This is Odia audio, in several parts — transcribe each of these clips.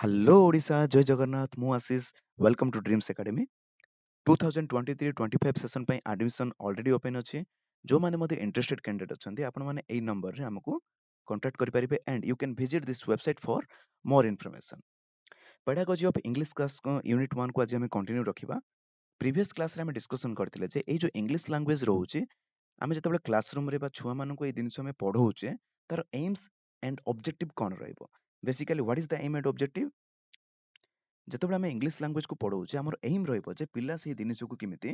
हेलो ओडिशा जय जगन्नाथ मु Ashish welcome to dreams academy 2023-25 session ପାଇଁ admission already open ଅଛି ଯୋଉମାନେ ମଧ୍ୟ interested candidate ଅଛନ୍ତି ଆପଣ ମାନେ ଏଇ ନମ୍ବର ରେ ଆମକୁ contact କରିପାରିବେ and you can visit this website for more information pedagogy of english class unit 1 को आज ଆମେ continue ରଖିବା previous class ରେ ଆମେ discussion କରିଥିଲେ ଯେ ଏଇ ଯୋଉ english language ରହୁଛି ଆମେ ଯେତେବେଳେ classroom ରେ ବା ଛୁଆ ମାନଙ୍କୁ ଏଇ ଜିନିଷ ଆମେ ପଢଉଛେ ତାର aims and objective କଣ ରହିବ basically what is the aim and objective ଯେତେବେଳେ ଆମେ ଇଂଲିଶ ଲାଙ୍ଗୁଏଜ କୁ ପଢଉଛେ ଆମର ଏଇମ ରହିବ ଯେ ପିଲା ସେଇ ଜିନିଷକୁ କେମିତି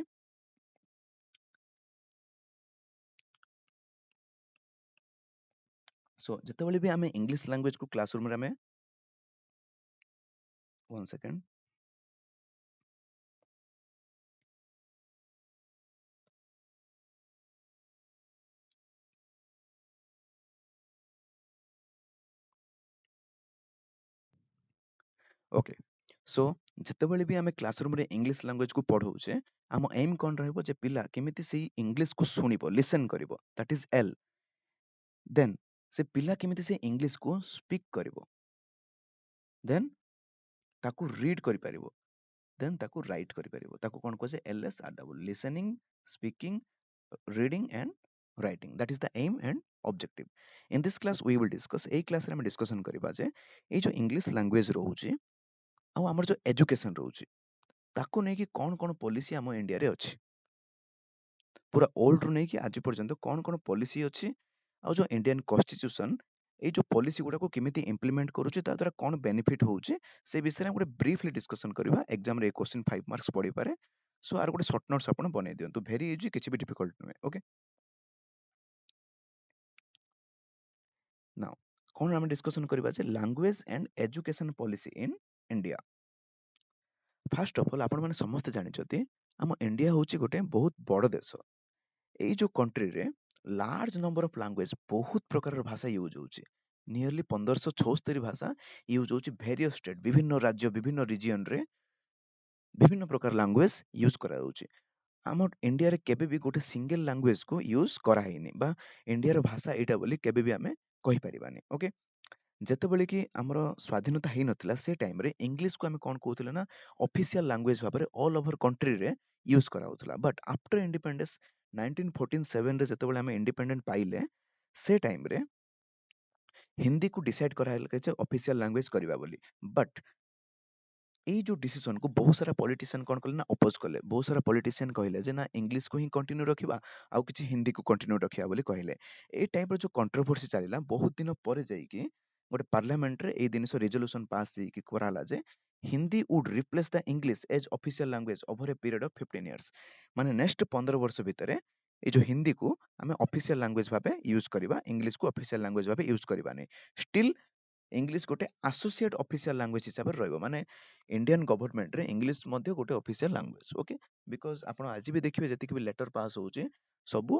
ଯେତେବେଳେ ବି ଆମେ ଇଂଲିଶ ଲାଙ୍ଗୁଏଜ କୁ କ୍ଲାସରୁମ ରେ ଆମେ one second ଓକେ ସୋ ଯେତେବେଳେ ବି ଆମେ କ୍ଲାସରୁମ ରେ ଇଂଲିଶ ଲାଙ୍ଗୁଏଜ କୁ ପଢଉଛେ ଆମ ଏଇମ କଣ ରହିବ ଯେ ପିଲା କେମିତି ସେଇ ଇଂଲିଶ କୁ ଶୁଣିବ ଲିସନ କରିବ that is L ଦେନ୍ ସେ ପିଲା କେମିତି ସେ ଇଂଲିଶ କୁ ସ୍ପିକ୍ କରିବ ଦେନ୍ ତାକୁ ରିଡ୍ କରିପାରିବ ଦେନ୍ ତାକୁ ରାଇଟ୍ କରିପାରିବ ତାକୁ କଣ କୁହାଯାଏ LSRW listening speaking reading and writing that is the aim and objective in this class we will discuss ଏଇ class ରେ ଆମେ discussion କରିବା ଯେ ଏଇ ଯୋଉ ଇଂଲିଶ ଲାଙ୍ଗୁଏଜ ରହୁଛି ଆଉ ଆମର ଯୋଉ ଏଜୁକେସନ ରହୁଛି ତାକୁ ନେଇକି କଣ କଣ ପଲିସି ଆମ ଇଣ୍ଡିଆରେ ଅଛି ପୁରା ଓଲ୍ଡ ରୁ ନେଇକି ଆଜି ପର୍ଯ୍ୟନ୍ତ କଣ କଣ ପଲିସି ଅଛି ଆଉ ଯୋଉ ଇଣ୍ଡିଆନ କନଷ୍ଟିଟ୍ୟୁସନ ଏଇ ଯୋଉ ପଲିସି ଗୁଡାକୁ କେମିତି ଇମ୍ପ୍ଲିମେଣ୍ଟ କରୁଛି ତା ଦ୍ୱାରା କଣ ବେନିଫିଟ ହଉଛି ସେ ବିଷୟରେ ଆମେ ଗୋଟେ ବ୍ରିଫଲି ଡିସ୍କସନ କରିବା ଏକ୍ସାମ ରେ ଏ କ୍ୱେଶ୍ଚନ 5 ମାର୍କ୍ସ ପଡିପାରେ ସୋ ଆର ଗୋଟେ ସର୍ଟ ନୋଟ୍ସ ଆପଣ ବନେଇ ଦିଅନ୍ତୁ ଭେରି ଇଜି କିଛି ବି ଡିଫିକଲ୍ଟ ନୁହେଁ ଓକେ ନାଉ କଣ ଆମେ ଡିସ୍କସନ କରିବା ଯେ language and education policy in India first of all ଆପଣ ମାନେ ସମସ୍ତେ ଜାଣିଛନ୍ତି ଆମ ଇଣ୍ଡିଆ ହଉଛି ଗୋଟେ ବହୁତ ବଡ ଦେଶ ଏଇ ଯୋଉ କଣ୍ଟ୍ରିରେ ଲାର୍ଜ ନମ୍ବର ଅଫ ଲାଙ୍ଗୁଏଜ ବହୁତ ପ୍ରକାରର ଭାଷା ୟୁଜ ହଉଛି ନିୟରଲି 1576 ଭାଷା ୟୁଜ ହଉଛି ଭେରିୟସ୍ ଷ୍ଟେଟ ବିଭିନ୍ନ ରାଜ୍ୟ ବିଭିନ୍ନ ରିଜିୟନରେ ବିଭିନ୍ନ ପ୍ରକାର ଲାଙ୍ଗୁଏଜ ୟୁଜ କରାଯାଉଛି ଆମ ଇଣ୍ଡିଆରେ କେବେ ବି ଗୋଟେ ସିଙ୍ଗଲ ଲାଙ୍ଗୁଏଜ କୁ ୟୁଜ କରାହେଇନି ବା ଇଣ୍ଡିଆର ଭାଷା ଏଇଟା ବୋଲି କେବେ ବି ଆମେ କହିପାରିବାନି ଓକେ ଯେତେବେଳେ କି ଆମର ସ୍ୱାଧୀନତା ହେଇନଥିଲା ସେ ଟାଇମରେ ଇଂଲିଶକୁ ଆମେ କଣ କହୁଥିଲେ ନା ଅଫିସିଆଲ ଲାଙ୍ଗୁଏଜ ଭାବରେ ଅଲ୍ ଓଭର କଣ୍ଟ୍ରିରେ ୟୁଜ କରାହଉଥିଲା ବଟ୍ ଆଫ୍ଟର ଇଣ୍ଡିପେଣ୍ଡେନ୍ସ 1947 ରେ ଯେତେବେଳେ ଆମେ ଇଣ୍ଡିପେଣ୍ଡେଣ୍ଟ ପାଇଲେ ସେ ଟାଇମରେ ହିନ୍ଦୀକୁ ଡିସାଇଡ୍ କରାହେଲା ଯେ ଅଫିସିଆଲ ଲାଙ୍ଗୁଏଜ କରିବା ବୋଲି ବଟ୍ ଏଇ ଯୋଉ ଡିସିସନ କୁ ବହୁତ ସାରା ପଲିଟିସିଆନ କଣ କଲେ ନା ଅପୋଜ କଲେ ବହୁତ ସାରା ପଲିଟିସିଆନ କହିଲେ ଯେ ନା ଇଂଲିଶକୁ ହିଁ କଣ୍ଟିନ୍ୟୁ ରଖିବା ଆଉ କିଛି ହିନ୍ଦୀକୁ କଣ୍ଟିନ୍ୟୁ ରଖିବା ବୋଲି କହିଲେ ଏଇ ଟାଇପର ଯୋଉ କଣ୍ଟ୍ରୋଭର୍ସି ଚାଲିଲା ବହୁତ ଦିନ ପରେ ଯାଇକି ଗୋଟେ ପାର୍ଲାମେଣ୍ଟରେ ଏଇ ଜିନିଷ ରେଜଲ୍ୟୁସନ ପାସ୍ ହେଇକି କରାହେଲା ଯେ Hindi would replace the English as official language over a period of 15 years ମାନେ ନେକ୍ସଟ 15 ବର୍ଷ ଭିତରେ ଏଇ ଯୋଉ ହିନ୍ଦୀକୁ ଆମେ ଅଫିସିଆଲ ଲାଙ୍ଗୁଏଜ ଭାବେ ୟୁଜ କରିବା ଇଂଲିଶକୁ ଅଫିସିଆଲ ଲାଙ୍ଗୁଏଜ ଭାବେ ୟୁଜ କରିବାନି ଷ୍ଟିଲ୍ ଇଂଲିଶ ଗୋଟେ ଆସୋସିଏଟ ଅଫିସିଆଲ ଲାଙ୍ଗୁଏଜ ହିସାବରେ ରହିବ ମାନେ ଇଣ୍ଡିଆନ ଗଭର୍ଣ୍ଣମେଣ୍ଟରେ ଇଂଲିଶ ମଧ୍ୟ ଗୋଟେ ଅଫିସିଆଲ ଲାଙ୍ଗୁଏଜ ଓକେ ବିକଜ ଆପଣ ଆଜି ବି ଦେଖିବେ ଯେତିକି ବି ଲେଟର ପାସ୍ ହଉଛି ସବୁ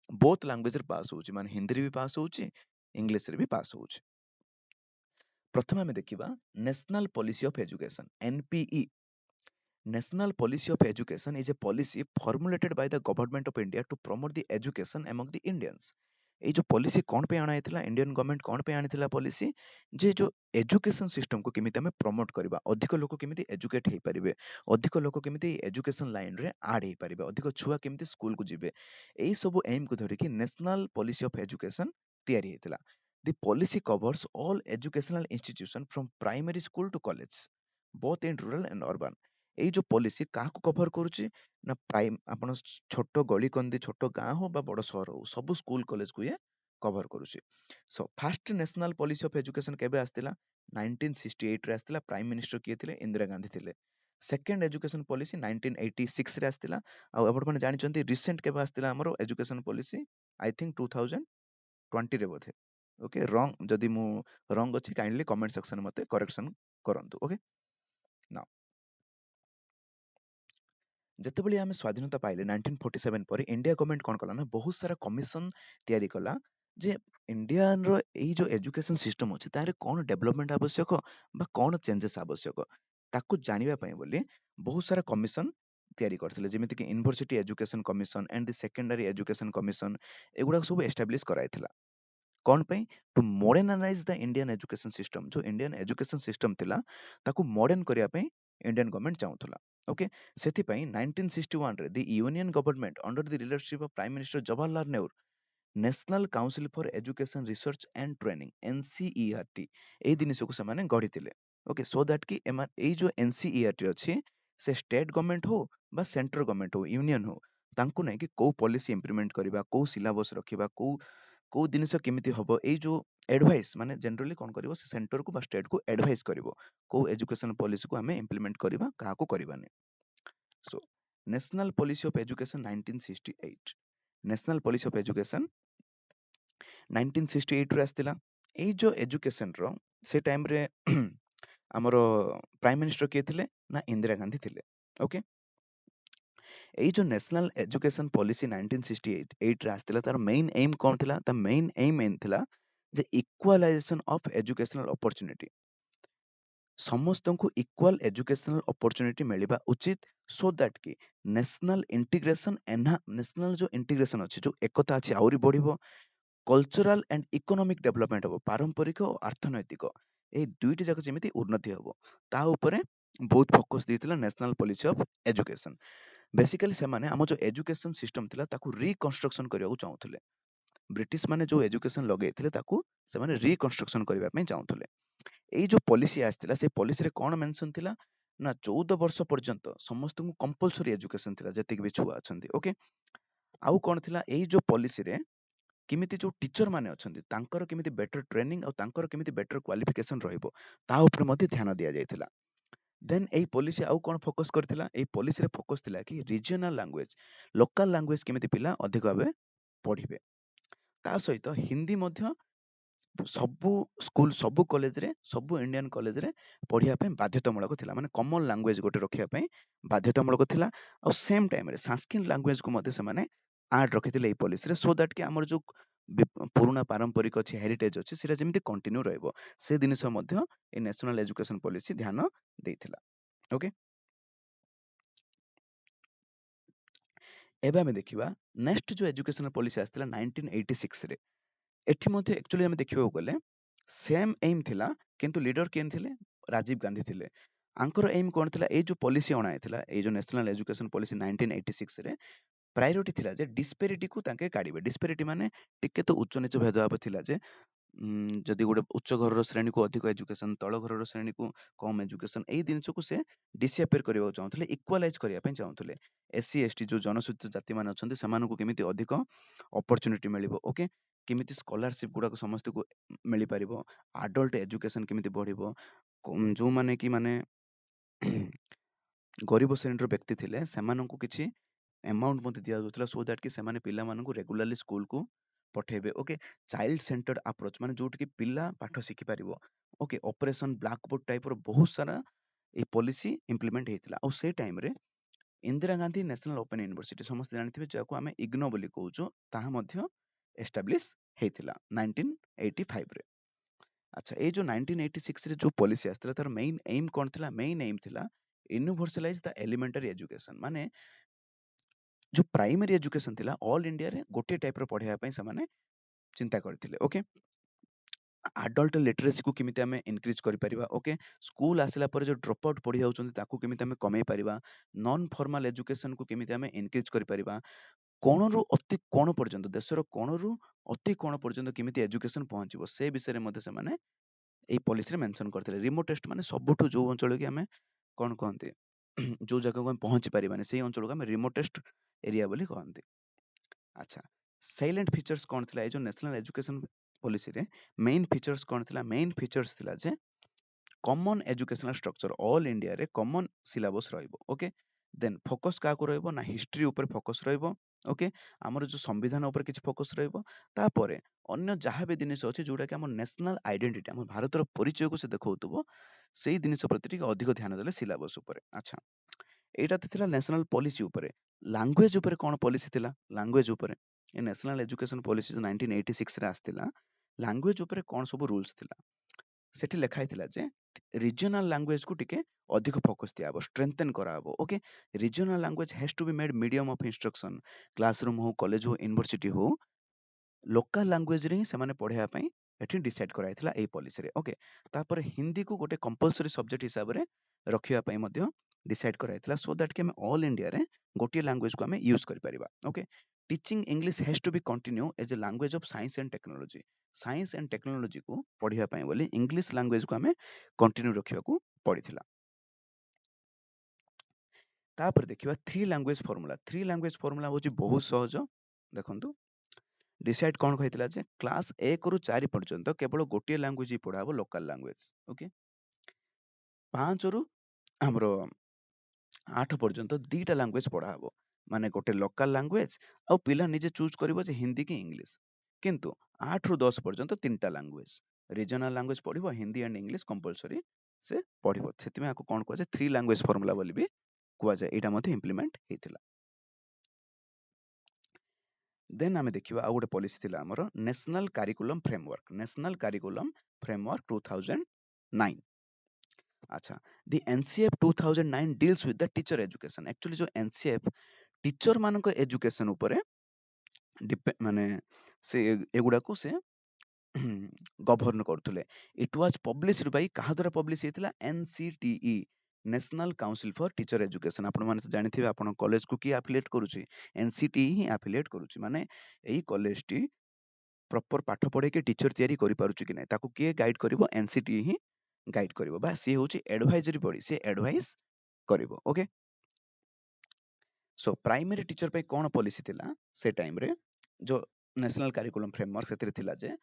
ବୋଥ ଲାଙ୍ଗୁଏଜରେ ପାସ୍ ହଉଛି ମାନେ ହିନ୍ଦୀରେ ବି ପାସ୍ ହଉଛି ଇଂଲିଶରେ ବି ପାସ୍ ହଉଛି ପ୍ରଥମେ ଆମେ ଦେଖିବା national policy of education NPE National Policy of Education is a policy formulated by the Government of India to promote the education among the Indians. ଏଇ ଯୋଉ ପଲିସି କଣ ପାଇଁ ଅଣା ହେଇଥିଲା ଇଣ୍ଡିଆନ ଗଭର୍ଣ୍ଣମେଣ୍ଟ କଣ ପାଇଁ ଆଣିଥିଲା ପଲିସି ଯେ ଯୋଉ ଏଜୁକେସନ ସିଷ୍ଟମକୁ କେମିତି ଆମେ ପ୍ରମୋଟ କରିବା ଅଧିକ ଲୋକ କେମିତି ଏଜୁକେଟ ହେଇପାରିବେ ଅଧିକ ଲୋକ କେମିତି ଏଜୁକେସନ ଲାଇନରେ ଆଡ ହେଇପାରିବେ ଅଧିକ ଛୁଆ କେମିତି ସ୍କୁଲକୁ ଯିବେ ଏଇ ସବୁ ଏଇମକୁ ଧରିକି ନ୍ୟାସନାଲ ପଲିସି ଅଫ ଏଜୁକେସନ ତିଆରି ହେଇଥିଲା the policy covers all educational institution from primary school to college both in rural and urban ଏଇ ଯୋଉ ପଲିସି କାହାକୁ କଭର କରୁଛି ନା ପ୍ରାଇମ ଆପଣ ଛୋଟ ଗଳି କନ୍ଦି ଛୋଟ ଗାଁ ହଉ ବା ବଡ ସହର ହଉ ସବୁ ସ୍କୁଲ କଲେଜକୁ ଇଏ କଭର କରୁଛି so first national policy of education କେବେ ଆସିଥିଲା 1968 ରେ ଆସିଥିଲା ପ୍ରାଇମ ମିନିଷ୍ଟର କିଏ ଥିଲେ ଇନ୍ଦିରା ଗାନ୍ଧୀ ଥିଲେ ସେକେଣ୍ଡ ଏଜୁକେସନ ପଲିସି 1986 ରେ ଆସିଥିଲା ଆଉ ଆପଣମାନେ ଜାଣିଛନ୍ତି ରିସେଣ୍ଟ କେବେ ଆସିଥିଲା ଆମର ଏଜୁକେସନ ପଲିସି ଆଇ ଥିଙ୍କ 2020 ରେ ବୋଧେ ଓକେ ରଙ୍ଗ ଯଦି ମୁଁ ରଙ୍ଗ ଅଛି କାଇଣ୍ଡଲି କମେଣ୍ଟ ସେକ୍ସନ ମତେ କରେକ୍ସନ କରନ୍ତୁ ଓକେ ନାଉ ଯେତେବେଳେ ଆମେ ସ୍ୱାଧୀନତା ପାଇଲେ 1947 ପରେ ଇଣ୍ଡିଆ ଗଭର୍ଣ୍ଣମେଣ୍ଟ କଣ କଲା ନା ବହୁତ ସାରା କମିଶନ ତିଆରି କଲା ଯେ ଇଣ୍ଡିଆର ଏଇ ଯୋଉ ଏଜୁକେସନ ସିଷ୍ଟମ ଅଛି ତାରେ କଣ ଡେଭଲପମେଣ୍ଟ ଆବଶ୍ୟକ ବା କଣ ଚେଞ୍ଜେସ ଆବଶ୍ୟକ ତାକୁ ଜାଣିବା ପାଇଁ ବୋଲି ବହୁତ ସାରା କମିଶନ ତିଆରି କରିଥିଲେ ଯେମିତିକି university education commission and the secondary education commission ଏଗୁଡାକ ସବୁ ଏଷ୍ଟାବ୍ଲିଶ କରାଯାଇଥିଲା कौन पे to modernize the Indian education system जो इंडियन एजुकेशन सिस्टम थिला ताकू मॉडर्न करिया पे इंडियन गवर्नमेंट चाहूथला ओके सेथि पई 1961 रे the union government under the leadership of prime minister Jawaharlal Nehru national council for education research and training NCERT ଏଇ ଜିନିଷକୁ ସେମାନେ ଗଢିଥିଲେ ଓକେ ସୋ ଦ୍ୟାଟ କି ଏଇ ଯୋଉ NCERT ଅଛି ସେ ଷ୍ଟେଟ ଗଭର୍ଣ୍ଣମେଣ୍ଟ ହଉ ବା ସେଣ୍ଟ୍ରାଲ ଗଭର୍ଣ୍ଣମେଣ୍ଟ ହଉ ୟୁନିୟନ ହଉ ତାଙ୍କୁ ନେଇକି କୋଉ ପଲିସି ଇମ୍ପ୍ଲିମେଣ୍ଟ କରିବା କୋଉ ସିଲାବସ ରଖିବା କୋଉ କୋଉ ଜିନିଷ କେମିତି ହବ ଏଇ ଯୋଉ ଏଡଭାଇସ୍ ମାନେ ଜେନେରାଲି କଣ କରିବ ସେ ସେଣ୍ଟରକୁ ବା ଷ୍ଟେଟକୁ ଏଡଭାଇସ୍ କରିବ କୋଉ ଏଜୁକେସନ ପଲିସିକୁ ଆମେ ଇମ୍ପ୍ଲିମେଣ୍ଟ କରିବା କାହାକୁ କରିବାନି so national policy of education 1968 national policy of education 1968 ରେ ଆସିଥିଲା ଏଇ ଯୋଉ ଏଜୁକେସନ ର ସେ ଟାଇମ ରେ ଆମର ପ୍ରାଇମ ମିନିଷ୍ଟର କିଏ ଥିଲେ ନା ଇନ୍ଦିରା ଗାନ୍ଧୀ ଥିଲେ ଓକେ ଏଇ ଯୋଉ ନ୍ୟାସନାଲ ଏଜୁକେସନ ପଲିସି 1968 ରେ ଆସିଥିଲା ତାର ମେଇନ ଏମ୍ କଣ ଥିଲା ତା ମେଇନ ଏମ୍ ଥିଲା ଯେ ଇକ୍ୱାଲାଇଜେସନ ଅଫ ଏଜୁକେସନାଲ ଅପରଚ୍ୟୁନିଟି ସମସ୍ତଙ୍କୁ ଇକ୍ୱାଲ ଏଜୁକେସନାଲ ଅପରଚ୍ୟୁନିଟି ମିଳିବା ଉଚିତ ସୋ ଦ୍ୟାଟ କି ନ୍ୟାସନାଲ ଯୋଉ ଇଣ୍ଟିଗ୍ରେସନ ଅଛି ଯୋଉ ଏକତା ଅଛି ଆହୁରି ବଢିବ କଲଚରାଲ ଆଣ୍ଡ ଇକୋନୋମିକ ଡେଭଲପମେଣ୍ଟ ହବ ପାରମ୍ପରିକ ଓ ଅର୍ଥନୈତିକ ଏଇ ଦୁଇଟି ଯାକ ଯେମିତି ଉନ୍ନତି ହବ ତା ଉପରେ ବହୁତ ଫୋକସ ଦେଇଥିଲା national policy of education basically ସେମାନେ ଆମ ଯୋଉ ଏଜୁକେସନ ସିଷ୍ଟମ ଥିଲା ତାକୁ ରିକନଷ୍ଟ୍ରକ୍ସନ କରିବାକୁ ଚାହୁଁଥିଲେ ବ୍ରିଟିଶ ମାନେ ଯୋଉ ଏଜୁକେସନ ଲଗେଇଥିଲେ ତାକୁ ସେମାନେ ରିକନଷ୍ଟ୍ରକ୍ସନ କରିବା ପାଇଁ ଚାହୁଁଥିଲେ ଏଇ ଯୋଉ ପଲିସି ଆସିଥିଲା ସେ ପଲିସିରେ କଣ ମେନସନ ଥିଲା ନା 14 ବର୍ଷ ପର୍ଯ୍ୟନ୍ତ ସମସ୍ତଙ୍କୁ କମ୍ପଲସରି ଏଜୁକେସନ ଥିଲା ଯେତିକି ବି ଛୁଆ ଅଛନ୍ତି ଓକେ ଆଉ କଣ ଥିଲା ଏଇ ଯୋଉ ପଲିସିରେ କେମିତି ଯୋଉ ଟିଚର ମାନେ ଅଛନ୍ତି ତାଙ୍କର କେମିତି ବେଟର ଟ୍ରେନିଂ ଆଉ ତାଙ୍କର କେମିତି ବେଟର କ୍ୱାଲିଫିକେସନ ରହିବ ତା ଉପରେ ମଧ୍ୟ ଧ୍ୟାନ ଦିଆଯାଇଥିଲା ଦେନ୍ ଏଇ ପଲିସି ଆଉ କଣ ଫୋକସ କରିଥିଲା ଏଇ ପଲିସିରେ ଫୋକସ ଥିଲା କି ରିଜିଓନାଲ ଲାଙ୍ଗୁଏଜ ଲୋକାଲ ଲାଙ୍ଗୁଏଜ କେମିତି ପିଲା ଅଧିକ ଭାବେ ପଢିବେ ତା ସହିତ ହିନ୍ଦୀ ମଧ୍ୟ ସବୁ ସ୍କୁଲ ସବୁ କଲେଜରେ ସବୁ ଇଣ୍ଡିଆନ କଲେଜରେ ପଢିବା ପାଇଁ ବାଧ୍ୟତାମୂଳକ ଥିଲା ମାନେ କମନ ଲାଙ୍ଗୁଏଜ ଗୋଟେ ରଖିବା ପାଇଁ ବାଧ୍ୟତାମୂଳକ ଥିଲା ଆଉ ସେମ ଟାଇମରେ ସାଂସ୍କ୍ରିଟ ଲାଙ୍ଗୁଏଜକୁ ମଧ୍ୟ ସେମାନେ ଆଡ ରଖିଥିଲେ ଏଇ ପଲିସିରେ ସୋ ଦ୍ୟାଟ କି ଆମର ଯୋଉ ପୁରୁଣା ପାରମ୍ପରିକ ଅଛି ହେରିଟେଜ ଅଛି ସେଟା ଯେମିତି କଣ୍ଟିନ୍ୟୁ ରହିବ ସେ ଜିନିଷ ମଧ୍ୟ ଏ ନ୍ୟାସନାଲ ଏଜୁକେସନ ପଲିସି ଧ୍ୟାନ ଦେଇଥିଲା ଓକେ ଏବେ ଆମେ ଦେଖିବା ନେକ୍ସଟ ଯୋଉ ଏଜୁକେସନ ପଲିସି ଆସିଥିଲା 1986 ରେ ଏଠି ମଧ୍ୟ ଆକ୍ଚୁଆଲି ଆମେ ଦେଖିବାକୁ ଗଲେ ସେମ୍ ଏମ୍ ଥିଲା କିନ୍ତୁ ଲିଡର କିଏ ଥିଲେ ରାଜୀବ ଗାନ୍ଧୀ ଥିଲେ ଆଙ୍କର ଏମ୍ କଣ ଥିଲା ଏଇ ଯୋଉ ପଲିସି ଅଣା ହେଇଥିଲା ଏଇ ଯୋଉ ନ୍ୟାସନାଲ ଏଜୁକେସନ ପଲିସି 1986 ରେ ପ୍ରାୟୋରିଟି ଥିଲା ଯେ ଡିସ୍ପେରିଟିକୁ ତାଙ୍କେ କାଢିବେ ଡିସ୍ପେରିଟି ମାନେ ଟିକେ ତ ଉଚ୍ଚ ନିଚ ଭେଦଭାବ ଥିଲା ଯେ ଯଦି ଗୋଟେ ଉଚ୍ଚ ଘରର ଶ୍ରେଣୀକୁ ଅଧିକ ଏଜୁକେସନ ତଳ ଘରର ଶ୍ରେଣୀକୁ କମ ଏଜୁକେସନ ଏଇ ଜିନିଷକୁ ସେ ଡିସିଆପିୟର କରିବାକୁ ଚାହୁଁଥିଲେ ଇକ୍ୱାଲାଇଜ କରିବା ପାଇଁ ଚାହୁଁଥିଲେ SC ST ଯୋଉ ଜନସୂଚିତ ଜାତି ମାନେ ଅଛନ୍ତି ସେମାନଙ୍କୁ କେମିତି ଅଧିକ ଅପରଚ୍ୟୁନିଟି ମିଳିବ ଓକେ କେମିତି ସ୍କଲାରସିପ ଗୁଡାକ ସମସ୍ତଙ୍କୁ ମିଳିପାରିବ ଆଡଲ୍ଟ ଏଜୁକେସନ କେମିତି ବଢିବ ଯୋଉମାନେ କି ମାନେ ଗରିବ ଶ୍ରେଣୀର ବ୍ୟକ୍ତି ଥିଲେ ସେମାନଙ୍କୁ କିଛି ଆମାଉଣ୍ଟ ମଧ୍ୟ ଦିଆଯାଉଥିଲା ସୋ ଦ୍ୟାଟ କି ସେମାନେ ପିଲାମାନଙ୍କୁ ରେଗୁଲାରଲି ସ୍କୁଲକୁ ପଠେଇବେ ଓକେ ଚାଇଲ୍ଡ ସେଣ୍ଟର୍ଡ ଆପ୍ରୋଚ ମାନେ ଯୋଉଠି କି ପିଲା ପାଠ ଶିଖିପାରିବ ଓକେ ଅପରେସନ ବ୍ଲାକବୋର୍ଡ ଟାଇପର ବହୁତ ସାରା ଏଇ ପଲିସି ଇମ୍ପ୍ଲିମେଣ୍ଟ ହେଇଥିଲା ଆଉ ସେ ଟାଇମରେ Indira Gandhi national open university ସମସ୍ତେ ଜାଣିଥିବେ ଯାହାକୁ ଆମେ ଇଗ୍ନୋ ବୋଲି କହୁଛୁ ତାହା ମଧ୍ୟ ଏଷ୍ଟାବ୍ଲିଶ ହେଇଥିଲା 1985 ରେ ଆଚ୍ଛା ଏଇ ଯୋଉ 1986 ରେ ଯୋଉ ପଲିସି ଆସିଥିଲା ତାର ମେଇନ ଏମ୍ କଣ ଥିଲା ମେଇନ ଏମ୍ ଥିଲା ୟୁନିଭର୍ସାଲାଇଜ ଦ ଏଲିମେଣ୍ଟାରୀ ଏଜୁକେସନ ମାନେ ଯୋଉ ପ୍ରାଇମେରୀ ଏଜୁକେସନ ଥିଲା ଅଲ ଇଣ୍ଡିଆରେ ଗୋଟିଏ ଟାଇପର ପଢେଇବା ପାଇଁ ସେମାନେ ଚିନ୍ତା କରିଥିଲେ ଓକେ ଆଡଲ୍ଟ ଲିଟରେସିକୁ କେମିତି ଆମେ ଇନକ୍ରିଜ କରିପାରିବା ଓକେ ସ୍କୁଲ ଆସିଲା ପରେ ଯୋଉ ଡ୍ରପ ଆଉଟ୍ ପଢି ଯାଉଛନ୍ତି ତାକୁ କେମିତି ଆମେ କମେଇ ପାରିବା ନନ୍ ଫର୍ମାଲ ଏଜୁକେସନକୁ କେମିତି ଆମେ ଇନକ୍ରିଜ କରିପାରିବା କୋଣରୁ ଅତି କୋଣ ପର୍ଯ୍ୟନ୍ତ ଦେଶର କୋଣରୁ ଅତି କୋଣ ପର୍ଯ୍ୟନ୍ତ କେମିତି ଏଜୁକେସନ ପହଞ୍ଚିବ ସେ ବିଷୟରେ ମଧ୍ୟ ସେମାନେ ଏଇ ପଲିସିରେ ମେନସନ କରିଥିଲେ ରିମୋଟେଷ୍ଟ ମାନେ ସବୁଠୁ ଯୋଉ ଅଞ୍ଚଳ କି ଆମେ କଣ କହନ୍ତି ଯୋଉ ଜାଗାକୁ ଆମେ ପହଞ୍ଚି ପାରିବାନି ସେଇ ଅଞ୍ଚଳକୁ ଆମେ ରିମୋଟେଷ୍ଟ ଏରିଆ ବୋଲି କହନ୍ତି ଆଚ୍ଛା ସାଇଲେଣ୍ଟ ଫିଚର୍ସ କଣ ଥିଲା ଏଇ ଯୋଉ ନ୍ୟାସନାଲ ଏଜୁକେସନ ପଲିସିରେ ମେଇନ ଫିଚର୍ସ କଣ ଥିଲା ମେଇନ ଫିଚର୍ସ ଥିଲା ଯେ କମନ ଏଜୁକେସନାଲ ଷ୍ଟ୍ରକ୍ଚର ଅଲ ଇଣ୍ଡିଆରେ କମନ ସିଲାବସ ରହିବ ଓକେ ଦେନ୍ ଫୋକସ କାହାକୁ ରହିବ ନା ହିଷ୍ଟ୍ରି ଉପରେ ଫୋକସ ରହିବ ଓକେ ଆମର ଯୋଉ ସମ୍ବିଧାନ ଉପରେ କିଛି ଫୋକସ ରହିବ ତାପରେ ଅନ୍ୟ ଯାହା ବି ଜିନିଷ ଅଛି ଯୋଉଟା କି ଆମ ନ୍ୟାସନାଲ ଆଇଡେଣ୍ଟିଟି ଆମ ଭାରତର ପରିଚୟକୁ ସେ ଦେଖାଉଥିବ ସେଇ ଜିନିଷ ପ୍ରତି ଟିକେ ଅଧିକ ଧ୍ୟାନ ଦେଲେ ସିଲାବସ ଉପରେ ଆଚ୍ଛା ଏଇଟା ତ ଥିଲା ନ୍ୟାସନାଲ ପଲିସି ଉପରେ ଲାଙ୍ଗୁଏଜ ଉପରେ କଣ ପଲିସି ଥିଲା ଲାଙ୍ଗୁଏଜ ଉପରେ ଏ ନ୍ୟାସନାଲ ଏଜୁକେସନ ପଲିସି ଯୋଉ 1986 ରେ ଆସିଥିଲା ଲାଙ୍ଗୁଏଜ ଉପରେ କଣ ସବୁ ରୁଲ୍ସ ଥିଲା ସେଠି ଲେଖା ହେଇଥିଲା ଯେ ରିଜନାଲ ଲାଙ୍ଗୁଏଜକୁ ଟିକେ ଅଧିକ ଫୋକସ ଦିଆହବ ଷ୍ଟ୍ରେଂଥେନ କରାହବ okay regional language has to be made medium of instruction classroom ହଉ କଲେଜ ହଉ ୟୁନିଭର୍ସିଟି ହଉ लोकल लैंग्वेज रे ही सेमाने पढ़ाया पई एठी डिसाइड कराइथिला एई पॉलिसी रे ओके तापर हिंदी को गोटे कंपलसरी सब्जेक्ट हिसाब रे रखिया पई मध्य डिसाइड कराइथिला सो दैट कि हम ऑल इंडिया रे गोटे लैंग्वेज को हमें यूज करि परिबा okay teaching English has to be continue as a language of science and technology को पढ़िया पई बोली इंग्लिश लैंग्वेज को हमें कंटिन्यू रखिया को पड़िथिला तापर देखिबा थ्री लैंग्वेज फार्मूला होची बहुत सहज देखंतु डिसाइड कौन कहला जे क्लास 1 रु 4 पर्यंत केवल गोटे लैंग्वेज ही पढ़ाबो लोकल लैंग्वेज ओके 5 रु हमरो 8 पर्यंत दीटा लैंग्वेज पढ़ा हबो माने गोटे लोकल लैंग्वेज आ पिला निजे चूज करिवो जे हिंदी की इंग्लिश किंतु 8 रु 10 पर्यंत तीनटा लैंग्वेज रीजनल लैंग्वेज पढ़िबो हिंदी एंड इंग्लिश कंपलसरी से पढ़िबो सेति में आको कोन कहै छै थ्री लैंग्वेज फार्मूला बोली भी कुआ जाय एटा मध्ये इंप्लीमेंट हेतिला देन आमे देखिबा आ गोटे पॉलिसी थिला हमर नेशनल करिकुलम फ्रेमवर्क 2009 अच्छा the NCF 2009 deals with the teacher education actually जो NCF टीचर मानक एजुकेशन उपरे माने से एगुडा को से गवर्न करथुले इट वाज पब्लिश्ड बाय कहा द्वारा पब्लिश हेतिला NCTE national council for teacher education आपण माने जानिथिबे आपण कॉलेज को की एफिलिएट करूची NCTE ही एफिलिएट करूची माने एई कॉलेज टी प्रॉपर पाठ पढे के टीचर तयारी करि पारुची कि नै ताको के गाइड करिवो NCTE ही गाइड करिवो बा सी होची एडवाइजरी बॉडी से एडवाइस करिवो ओके सो प्राइमरी टीचर पे कोन पॉलिसी थिला से टाइम रे जो नेशनल करिकुलम फ्रेमवर्क सेतिर थिला जे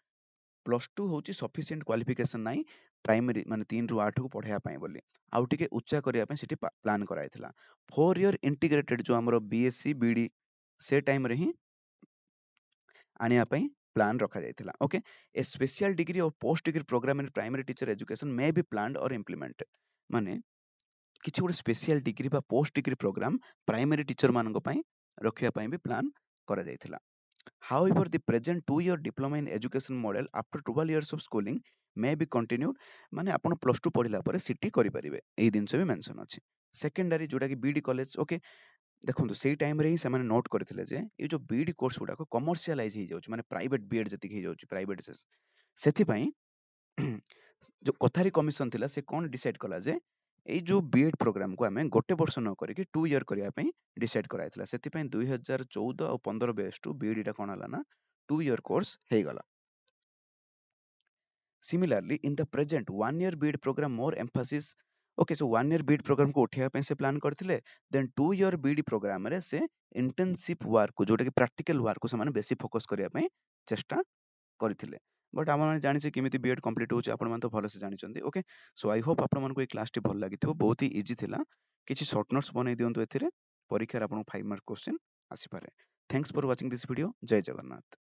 प्लस 2 होची सफिशिएंट क्वालिफिकेशन नाही प्राइमरी माने 3 रु 8 को पढाया पई बोली आउ टिके उच्चा करिया पई सिटी प्लान कराइथिला 4 ईयर इंटीग्रेटेड जो हमरो बीएससी बीडी से टाइम रे ही आनिया पई प्लान रखा जाइथिला ओके ए स्पेशल डिग्री और post degree program in primary teacher education may be planned और इम्प्लीमेंटेड माने किछि गोटे स्पेशल डिग्री बा post degree program primary teacher मानक पई रखिया पई भी प्लान करा जाइथिला however the present 2 year diploma in education model after 12 years of schooling may be continued माने आपण प्लस 2 पढिला परे सिटी करि परिबे एई दिनस भी मेंशन अछि सेकेंडरी जोटा कि बीडी कॉलेज ओके देखंतु सेई टाइम रे ही से माने नोट करथिले जे ए जो बीडी कोर्स गुडा को कमर्शियलाइज हे जाउछ माने प्राइवेट बीएड जति हे जाउछ प्राइवेट सेथि पई जो कथारी कमिशन थिला से कोन डिसाइड कला जे एई जो बीएड प्रोग्राम को हमें गोटे वर्ष न करिके 2 ईयर करिया पई डिसाइड कराइथिला सेति पई 2014 और 15 बेस टू बीएड टा कोन हला ना 2 ईयर कोर्स हे गला similarly in the present 1 year BEd program more emphasis okay so 1 year BEd program को उठिया पई से प्लान करथिले देन 2 ईयर बीएड प्रोग्राम रे से इंटर्नशिप वर्क को जोटा कि प्रैक्टिकल वर्क को से माने बेसी फोकस करिया पई चेष्टा କରିଥିଲେ ବଟ୍ ଆପଣମାନେ ଜାଣିଛେ କେମିତି ବିଏଡ୍ କମ୍ପ୍ଲିଟ୍ ହେଉଛି ଆପଣମାନେ ତ ଭଲସେ ଜାଣିଛନ୍ତି ଓକେ ସୋ ଆଇ ହୋପ୍ ଆପଣମାନଙ୍କୁ ଏଇ କ୍ଲାସଟି ଭଲ ଲାଗିଥିବ ବହୁତ ହି ଇଜି ଥିଲା କିଛି ସର୍ଟ ନୋଟ୍ସ ବନେଇ ଦିଅନ୍ତୁ ଏଥିରେ ପରୀକ୍ଷାରେ ଆପଣଙ୍କୁ 5 ମାର୍କ କ୍ୱେଶ୍ଚିନ୍ ଆସିପାରେ thanks for watching this video Jai Jagannath